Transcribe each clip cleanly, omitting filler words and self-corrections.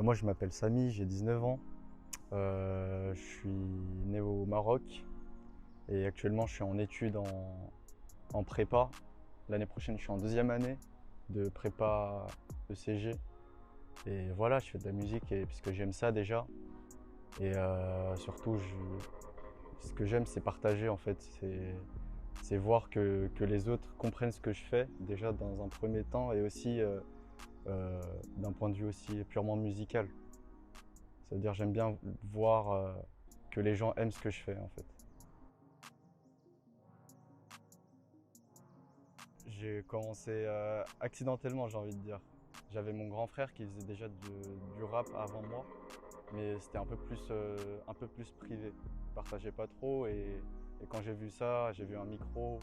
Moi, je m'appelle Samy, j'ai 19 ans. Je suis né au Maroc et actuellement, je suis en études en prépa. L'année prochaine, je suis en deuxième année de prépa ECG. Et voilà, je fais de la musique puisque j'aime ça déjà. Et surtout, ce que j'aime, c'est partager en fait. C'est voir que les autres comprennent ce que je fais déjà dans un premier temps et aussi d'un point de vue aussi purement musical. C'est-à-dire j'aime bien voir que les gens aiment ce que je fais en fait. J'ai commencé accidentellement, j'ai envie de dire. J'avais mon grand frère qui faisait déjà du rap avant moi, mais c'était un peu plus privé. Je partageais pas trop et quand j'ai vu ça, j'ai vu un micro,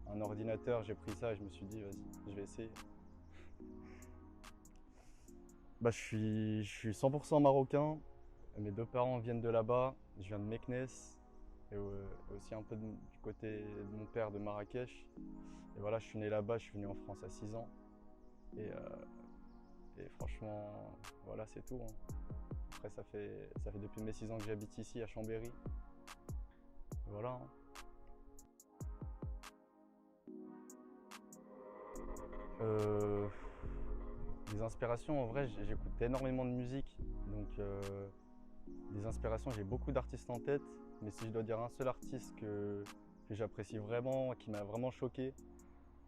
un ordinateur, j'ai pris ça et je me suis dit vas-y, je vais essayer. Je suis 100% marocain. Mes deux parents viennent de là-bas. Je viens de Meknès et aussi un peu du côté de mon père de Marrakech. Et voilà, je suis né là-bas, je suis venu en France à 6 ans. Et, franchement, voilà, c'est tout, hein. Après, ça fait depuis mes 6 ans que j'habite ici à Chambéry. Voilà, hein. Euh, des inspirations, en vrai, j'écoute énormément de musique. Donc, des inspirations, j'ai beaucoup d'artistes en tête. Mais si je dois dire un seul artiste que j'apprécie vraiment, qui m'a vraiment choqué,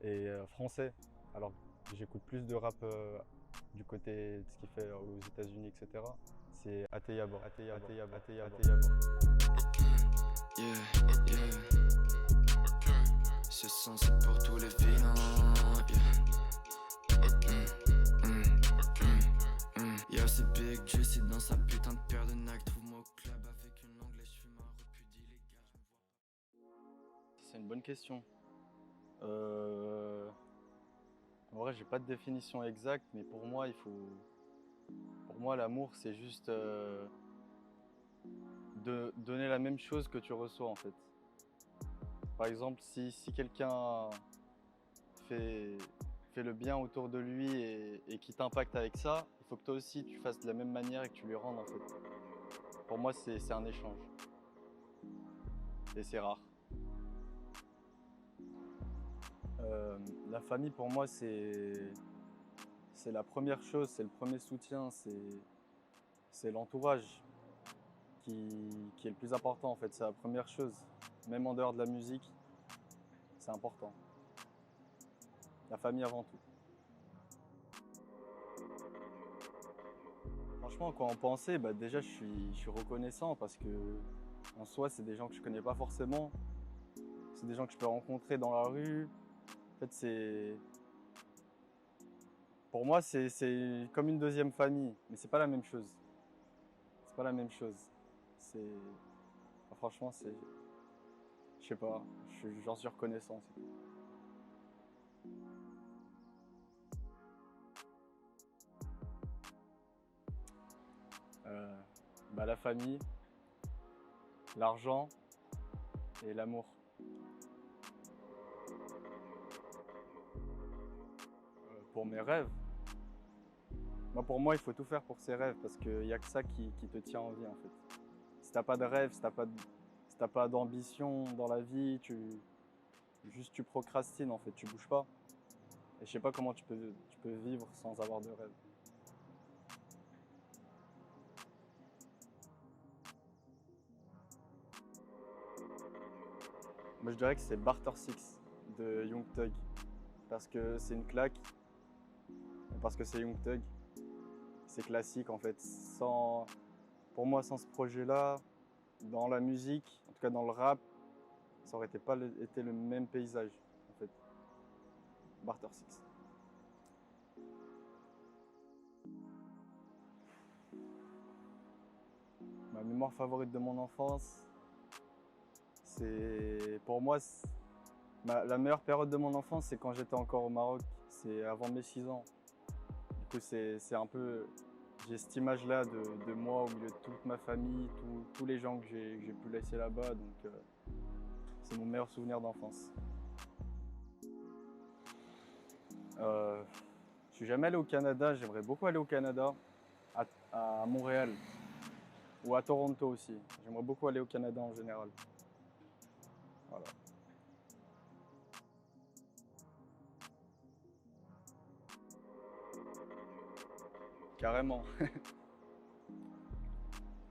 et français. Alors j'écoute plus de rap du côté de ce qu'il fait aux États-Unis, etc. C'est Ateyaba. Yeah, yeah. Ce son c'est pour tous les vilains. Yo c'est Big Juicy dans sa putain de paire de Nike. Trouve-moi au club avec une anglaise, je fume un repudie les gars, je me vois pas. C'est une bonne question. En vrai, j'ai pas de définition exacte, mais pour moi, pour moi, l'amour, c'est juste de donner la même chose que tu reçois en fait. Par exemple, si quelqu'un fait, fait le bien autour de lui et qui t'impacte avec ça, il faut que toi aussi tu fasses de la même manière et que tu lui rendes en fait. Pour moi, c'est un échange. Et c'est rare. La famille, pour moi, c'est la première chose, c'est le premier soutien, c'est l'entourage qui est le plus important en fait. C'est la première chose. Même en dehors de la musique, c'est important. La famille avant tout. Franchement, quand on pensait, déjà je suis reconnaissant parce que en soi, c'est des gens que je connais pas forcément. C'est des gens que je peux rencontrer dans la rue. En fait, pour moi, c'est comme une deuxième famille, mais c'est pas la même chose. C'est pas la même chose. C'est, franchement, je sais pas, j'en suis reconnaissant. C'est tout. Euh, la famille, l'argent et l'amour. Pour mes rêves, pour moi, il faut tout faire pour ses rêves parce qu'il n'y a que ça qui te tient en vie en fait. Si t'as pas de rêve, si t'as pas d'ambition dans la vie, juste tu procrastines en fait, tu bouges pas. Et je sais pas comment tu peux vivre sans avoir de rêve. Moi je dirais que c'est Barter Six de Young Thug. Parce que c'est une claque, parce que c'est Young Thug. C'est classique en fait. Pour moi, sans ce projet-là, dans la musique, en tout cas dans le rap, ça aurait pas été le même paysage en fait. Barter Six. Ma mémoire favorite de mon enfance, c'est pour moi la meilleure période de mon enfance, c'est quand j'étais encore au Maroc. C'est avant mes 6 ans. Du coup, c'est un peu, j'ai cette image-là de moi au milieu de toute ma famille, tous les gens que j'ai pu laisser là-bas. Donc, c'est mon meilleur souvenir d'enfance. Je suis jamais allé au Canada. J'aimerais beaucoup aller au Canada. à Montréal ou à Toronto aussi. J'aimerais beaucoup aller au Canada en général. Voilà. Carrément.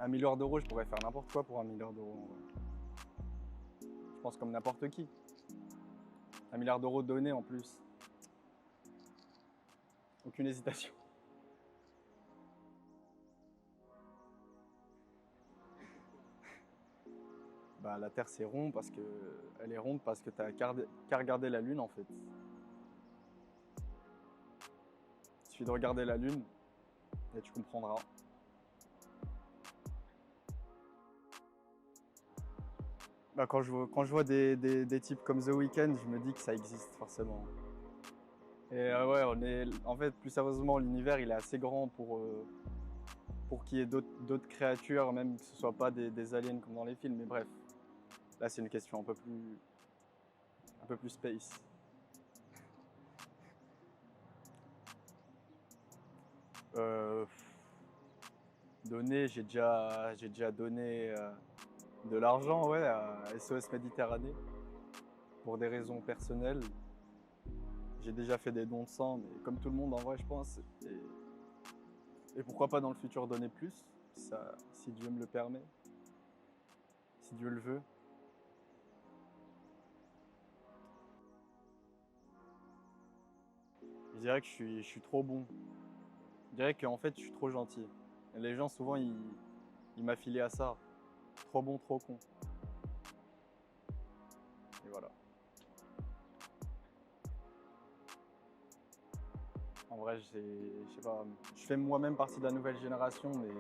1 milliard d'euros, je pourrais faire n'importe quoi pour 1 milliard d'euros. Je pense comme n'importe qui. 1 milliard d'euros donnés en plus. Aucune hésitation. Bah, la Terre c'est rond parce que elle est ronde parce que t'as qu'à regarder la Lune en fait. Il suffit de regarder la Lune et tu comprendras. Bah, quand je vois des types comme The Weeknd, je me dis que ça existe forcément. Et ouais, en fait, plus sérieusement, l'univers il est assez grand pour qu'il y ait d'autres créatures, même que ce ne soit pas des aliens comme dans les films. Mais bref, là c'est une question un peu plus space. Donner, j'ai déjà donné de l'argent, ouais, à SOS Méditerranée pour des raisons personnelles. J'ai déjà fait des dons de sang, mais comme tout le monde en vrai, je pense. Et pourquoi pas dans le futur donner plus, si Dieu me le permet, si Dieu le veut. Je dirais que je suis trop bon. Je dirais qu'en fait, je suis trop gentil. Et les gens, souvent, ils m'affilient à ça. Trop bon, trop con. Et voilà. En vrai, je sais pas. Je fais moi-même partie de la nouvelle génération, mais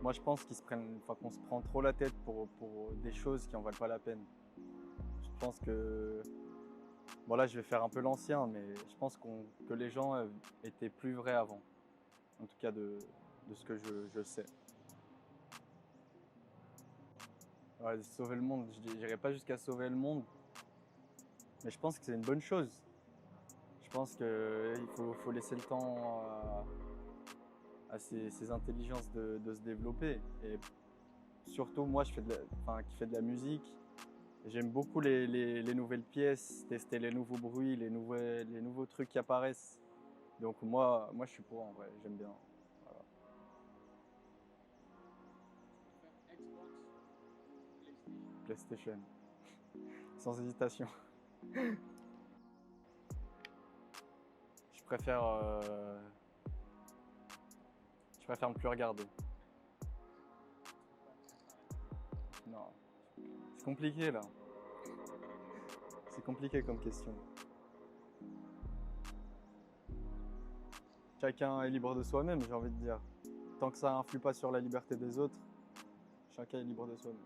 moi, je pense qu'on se prend trop la tête pour des choses qui en valent pas la peine. Je pense que, bon là, je vais faire un peu l'ancien, mais je pense que les gens étaient plus vrais avant. En tout cas, de ce que je sais. Ouais, sauver le monde, je n'irai pas jusqu'à sauver le monde, mais je pense que c'est une bonne chose. Je pense qu'il faut laisser le temps à ces intelligences de se développer. Et surtout, moi, qui fais de la musique, j'aime beaucoup les nouvelles pièces, tester les nouveaux bruits, les nouveaux trucs qui apparaissent. Donc moi je suis pour en vrai, j'aime bien. Voilà. PlayStation. Sans hésitation. Je préfère ne plus regarder. Non. C'est compliqué là. C'est compliqué comme question. Chacun est libre de soi-même, j'ai envie de dire. Tant que ça influe pas sur la liberté des autres, chacun est libre de soi-même.